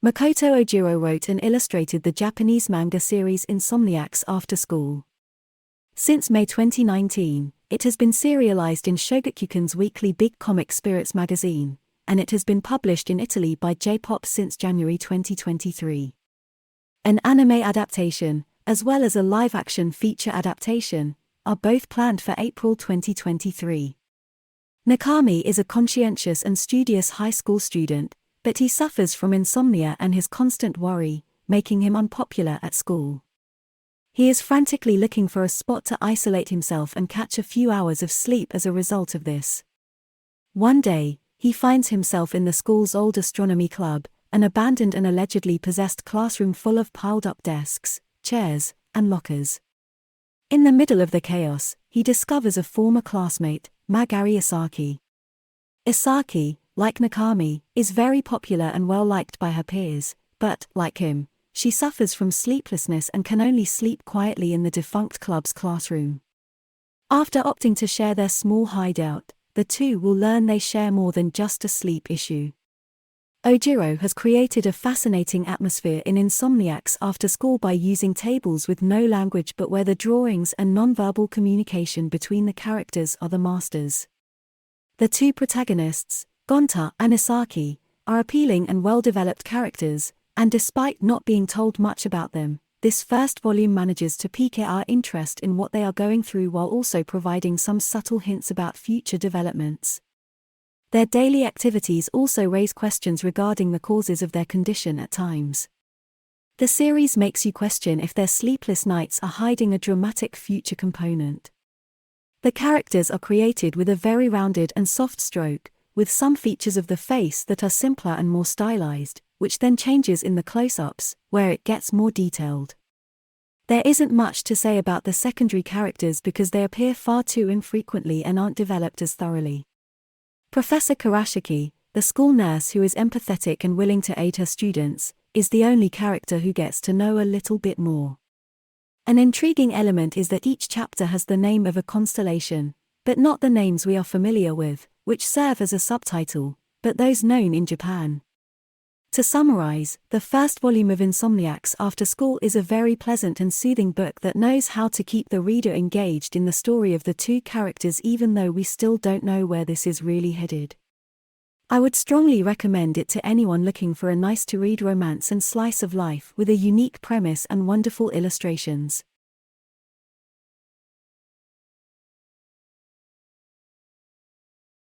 Makoto Ojiro wrote and illustrated the Japanese manga series Insomniacs After School. Since May 2019, it has been serialized in Shogakukan's weekly Big Comic Spirits magazine, and it has been published in Italy by J-Pop since January 2023. An anime adaptation, as well as a live-action feature adaptation, are both planned for April 2023. Nakami is a conscientious and studious high school student, but he suffers from insomnia and his constant worry, making him unpopular at school. He is frantically looking for a spot to isolate himself and catch a few hours of sleep as a result of this. One day, he finds himself in the school's old astronomy club, an abandoned and allegedly possessed classroom full of piled-up desks, chairs, and lockers. In the middle of the chaos, he discovers a former classmate, Magari Isaki. Isaki, like Nakami, is very popular and well-liked by her peers, but, like him, she suffers from sleeplessness and can only sleep quietly in the defunct club's classroom. After opting to share their small hideout, the two will learn they share more than just a sleep issue. Ojiro has created a fascinating atmosphere in Insomniacs After School by using tables with no language but where the drawings and nonverbal communication between the characters are the masters. The two protagonists, Gonta and Isaki, are appealing and well-developed characters, and despite not being told much about them, this first volume manages to pique our interest in what they are going through while also providing some subtle hints about future developments. Their daily activities also raise questions regarding the causes of their condition at times. The series makes you question if their sleepless nights are hiding a dramatic future component. The characters are created with a very rounded and soft stroke, with some features of the face that are simpler and more stylized, which then changes in the close-ups, where it gets more detailed. There isn't much to say about the secondary characters because they appear far too infrequently and aren't developed as thoroughly. Professor Karashiki, the school nurse who is empathetic and willing to aid her students, is the only character who gets to know a little bit more. An intriguing element is that each chapter has the name of a constellation, but not the names we are familiar with, which serve as a subtitle, but those known in Japan. To summarize, the first volume of Insomniacs After School is a very pleasant and soothing book that knows how to keep the reader engaged in the story of the two characters even though we still don't know where this is really headed. I would strongly recommend it to anyone looking for a nice-to-read romance and slice of life with a unique premise and wonderful illustrations.